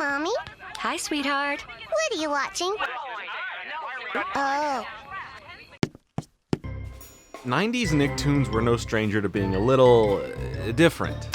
Mommy. Hi, sweetheart. What are you watching? Oh. 90s Nicktoons were no stranger to being a little different.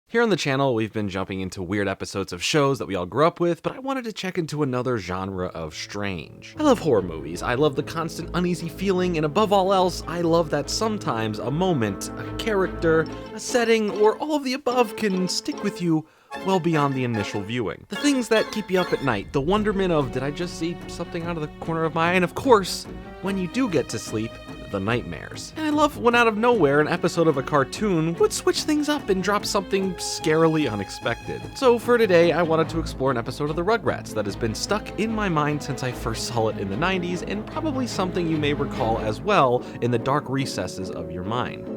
Here on the channel, we've been jumping into weird episodes of shows that we all grew up with, but I wanted to check into another genre of strange. I love horror movies, I love the constant uneasy feeling, and above all else, I love that sometimes a moment, a character, a setting, or all of the above can stick with you well beyond the initial viewing. The things that keep you up at night, the wonderment of, did I just see something out of the corner of my eye? And of course, when you do get to sleep, the nightmares. And I love when out of nowhere an episode of a cartoon would switch things up and drop something scarily unexpected. So for today, I wanted to explore an episode of the Rugrats that has been stuck in my mind since I first saw it in the 90s, and probably something you may recall as well in the dark recesses of your mind.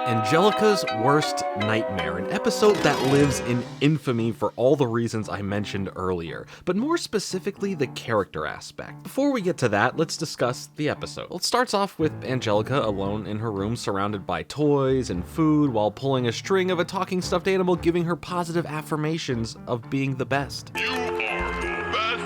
Angelica's Worst Nightmare, an episode that lives in infamy for all the reasons I mentioned earlier, but more specifically the character aspect. Before we get to that, let's discuss the episode. It starts off with Angelica alone in her room surrounded by toys and food while pulling a string of a talking stuffed animal giving her positive affirmations of being the best.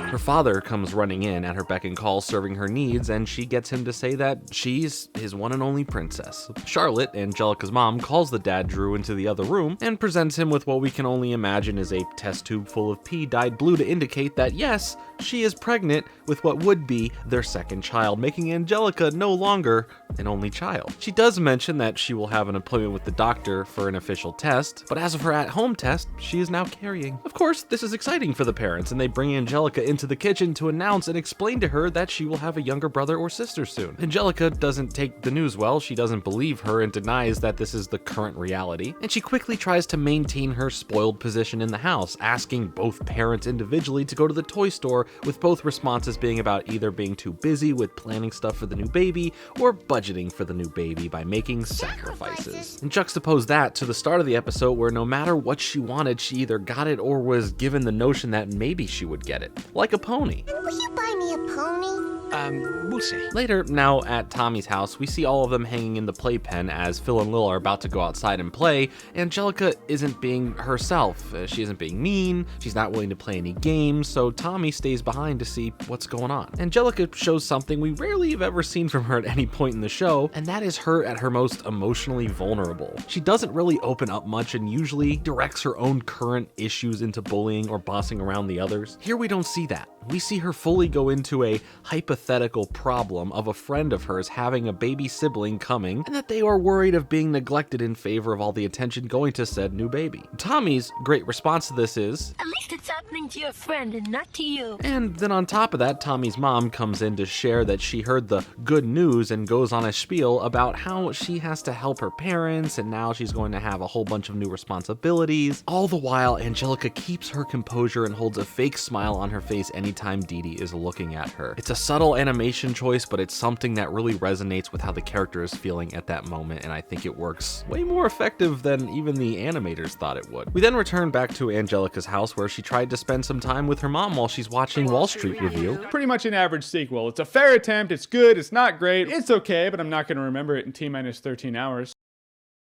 Her father comes running in at her beck and call serving her needs, and she gets him to say that she's his one and only princess. Charlotte, Angelica's mom, calls the dad Drew into the other room and presents him with what we can only imagine is a test tube full of pee dyed blue to indicate that yes, she is pregnant with what would be their second child, making Angelica no longer an only child. She does mention that she will have an appointment with the doctor for an official test, but as of her at-home test, she is now carrying. Of course, this is exciting for the parents, and they bring Angelica into the kitchen to announce and explain to her that she will have a younger brother or sister soon. Angelica doesn't take the news well, she doesn't believe her and denies that this is the current reality, and she quickly tries to maintain her spoiled position in the house, asking both parents individually to go to the toy store, with both responses being about either being too busy with planning stuff for the new baby or budgeting for the new baby by making sacrifices. And juxtapose that to the start of the episode where no matter what she wanted, she either got it or was given the notion that maybe she would get it. Like a pony. Will you buy me a pony? We'll see. Later, now at Tommy's house, we see all of them hanging in the playpen as Phil and Lil are about to go outside and play. Angelica isn't being herself. She isn't being mean, she's not willing to play any games, so Tommy stays behind to see what's going on. Angelica shows something we rarely have ever seen from her at any point in the show, and that is her at her most emotionally vulnerable. She doesn't really open up much and usually directs her own current issues into bullying or bossing around the others. Here we don't see that. We see her fully go into a hypothetical problem of a friend of hers having a baby sibling coming, and that they are worried of being neglected in favor of all the attention going to said new baby. Tommy's great response to this is, At least it's happening to your friend and not to you. and then on top of that, Tommy's mom comes in to share that she heard the good news and goes on a spiel about how she has to help her parents and now she's going to have a whole bunch of new responsibilities. All the while, Angelica keeps her composure and holds a fake smile on her face anytime Dee Dee is looking at her. It's a subtle animation choice, but it's something that really resonates with how the character is feeling at that moment, and I think it works way more effective than even the animators thought it would. We then return back to Angelica's house where she tried to spend some time with her mom while she's watching Wall Street Review. Pretty much an average sequel. It's a fair attempt, it's good, it's not great, it's okay, but I'm not gonna remember it in T-minus 13 hours.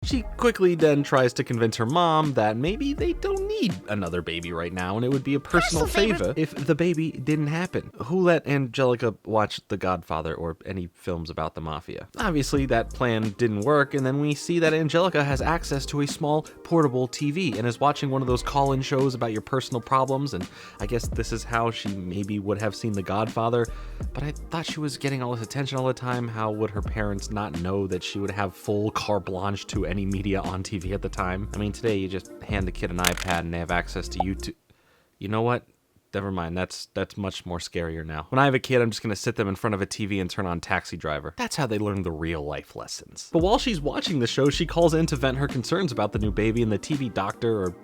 She quickly then tries to convince her mom that maybe they don't need another baby right now and it would be a personal favor if the baby didn't happen. Who let Angelica watch The Godfather or any films about the mafia? Obviously that plan didn't work, and then we see that Angelica has access to a small portable TV and is watching one of those call-in shows about your personal problems, and I guess this is how she maybe would have seen The Godfather, but I thought she was getting all this attention all the time. How would her parents not know that she would have full carte blanche to any media on TV at the time? I mean, today you just hand the kid an iPad and they have access to YouTube. You know what? Never mind, that's much more scarier now. When I have a kid, I'm just gonna sit them in front of a TV and turn on Taxi Driver. That's how they learn the real life lessons. But while she's watching the show, she calls in to vent her concerns about the new baby, and the TV doctor or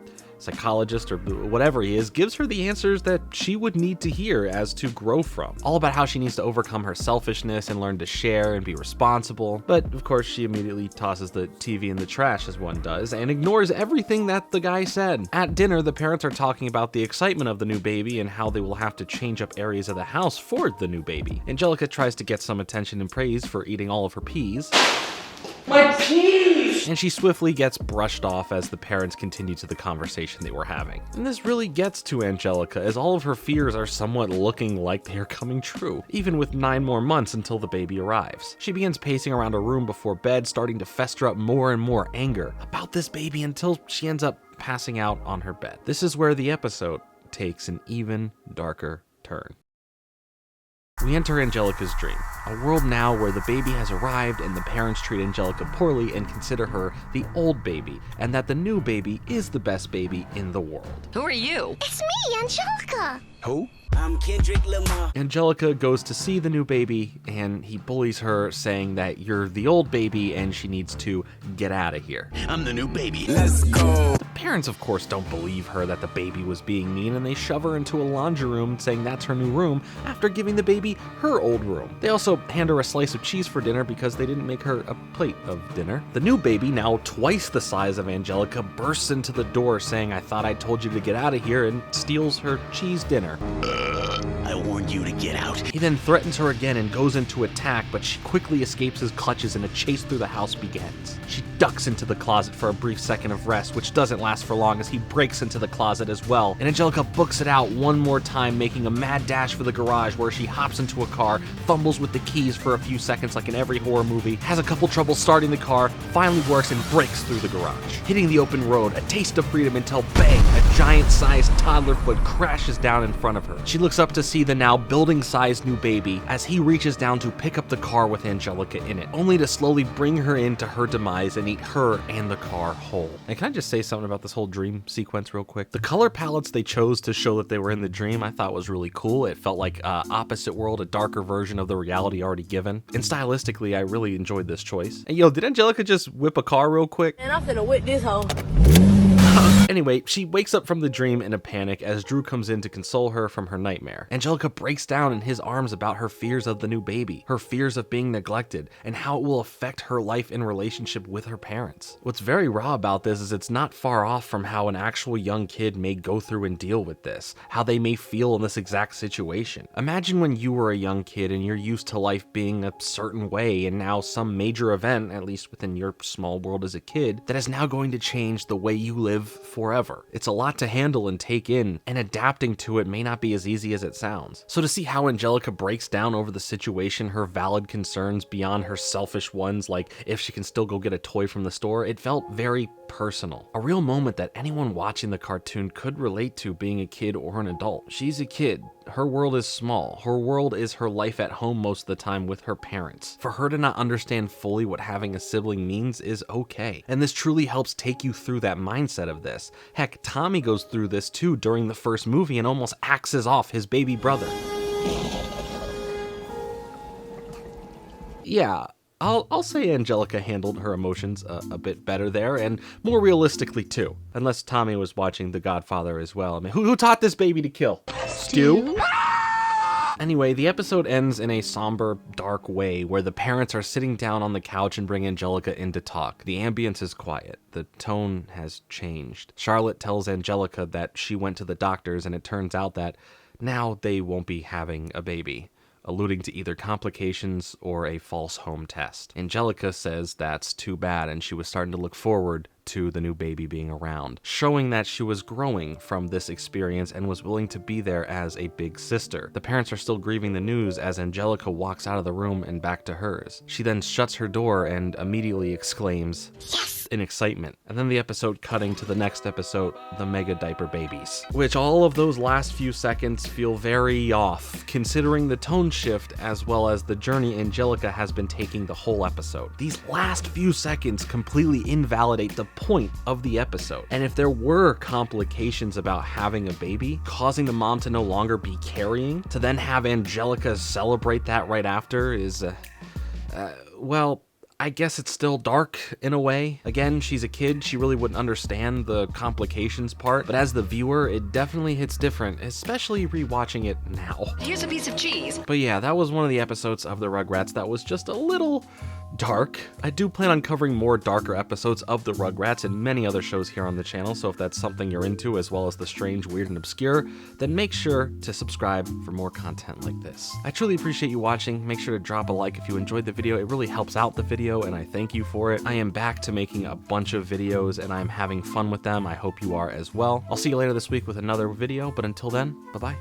psychologist or whatever he is gives her the answers that she would need to hear as to grow from. All about how she needs to overcome her selfishness and learn to share and be responsible. But of course, she immediately tosses the TV in the trash, as one does, and ignores everything that the guy said. At dinner, the parents are talking about the excitement of the new baby and how they will have to change up areas of the house for the new baby. Angelica tries to get some attention and praise for eating all of her peas. My cheese! And she swiftly gets brushed off as the parents continue to the conversation they were having. And this really gets to Angelica, as all of her fears are somewhat looking like they are coming true, even with 9 more months until the baby arrives. She begins pacing around her room before bed, starting to fester up more and more anger about this baby until she ends up passing out on her bed. This is where the episode takes an even darker turn. We enter Angelica's dream, a world now where the baby has arrived and the parents treat Angelica poorly and consider her the old baby, and that the new baby is the best baby in the world. Who are you? It's me, Angelica. Who? I'm Kendrick Lamar. Angelica goes to see the new baby, and he bullies her, saying that you're the old baby and she needs to get out of here. I'm the new baby. Let's go. The parents, of course, don't believe her that the baby was being mean, and they shove her into a laundry room, saying that's her new room, after giving the baby her old room. They also hand her a slice of cheese for dinner because they didn't make her a plate of dinner. The new baby, now twice the size of Angelica, bursts into the door saying, "I thought I told you to get out of here," and steals her cheese dinner. I warned you to get out. He then threatens her again and goes into attack, but she quickly escapes his clutches and a chase through the house begins. She ducks into the closet for a brief second of rest, which doesn't last for long as he breaks into the closet as well, and Angelica books it out one more time, making a mad dash for the garage where she hops into a car, fumbles with the keys for a few seconds like in every horror movie, has a couple trouble starting the car, finally works and breaks through the garage. Hitting the open road, a taste of freedom until bang, a giant-sized toddler foot crashes down in front of her. She looks up to see the now building-sized new baby as he reaches down to pick up the car with Angelica in it, only to slowly bring her into her demise and eat her and the car whole. And can I just say something about this whole dream sequence real quick? The color palettes they chose to show that they were in the dream I thought was really cool. It felt like opposite world, a darker version of the reality already given. And stylistically, I really enjoyed this choice. And yo, did Angelica just whip a car real quick? And I'm finna whip this hoe. Anyway, she wakes up from the dream in a panic as Drew comes in to console her from her nightmare. Angelica breaks down in his arms about her fears of the new baby, her fears of being neglected, and how it will affect her life in relationship with her parents. What's very raw about this is it's not far off from how an actual young kid may go through and deal with this, how they may feel in this exact situation. Imagine when you were a young kid and you're used to life being a certain way, and now some major event, at least within your small world as a kid, that is now going to change the way you live forever. It's a lot to handle and take in, and adapting to it may not be as easy as it sounds. So to see how Angelica breaks down over the situation, her valid concerns beyond her selfish ones, like if she can still go get a toy from the store, it felt very personal. A real moment that anyone watching the cartoon could relate to being a kid or an adult. She's a kid. Her world is small. Her world is her life at home most of the time with her parents. For her to not understand fully what having a sibling means is okay. And this truly helps take you through that mindset of this. Heck, Tommy goes through this too during the first movie and almost axes off his baby brother. Yeah, I'll say Angelica handled her emotions a bit better there, and more realistically too. Unless Tommy was watching The Godfather as well. I mean, who taught this baby to kill? Stu? Anyway, the episode ends in a somber, dark way where the parents are sitting down on the couch and bring Angelica in to talk. The ambience is quiet. The tone has changed. Charlotte tells Angelica that she went to the doctors and it turns out that now they won't be having a baby, alluding to either complications or a false home test. Angelica says that's too bad and she was starting to look forward to the new baby being around, showing that she was growing from this experience and was willing to be there as a big sister. The parents are still grieving the news as Angelica walks out of the room and back to hers. She then shuts her door and immediately exclaims, "Yes!" in excitement. And then the episode cutting to the next episode, the mega diaper babies, which all of those last few seconds feel very off, considering the tone shift as well as the journey Angelica has been taking the whole episode. These last few seconds completely invalidate the point of the episode. And if there were complications about having a baby, causing the mom to no longer be carrying, to then have Angelica celebrate that right after is, well, I guess it's still dark in a way. Again, she's a kid, she really wouldn't understand the complications part, but as the viewer, it definitely hits different, especially rewatching it now. Here's a piece of cheese. But yeah, that was one of the episodes of the Rugrats that was just a little dark. I do plan on covering more darker episodes of the Rugrats and many other shows here on the channel, so if that's something you're into as well as the strange, weird, and obscure, then make sure to subscribe for more content like this. I truly appreciate you watching. Make sure to drop a like if you enjoyed the video. It really helps out the video and I thank you for it. I am back to making a bunch of videos and I'm having fun with them. I hope you are as well. I'll see you later this week with another video, but until then, bye-bye.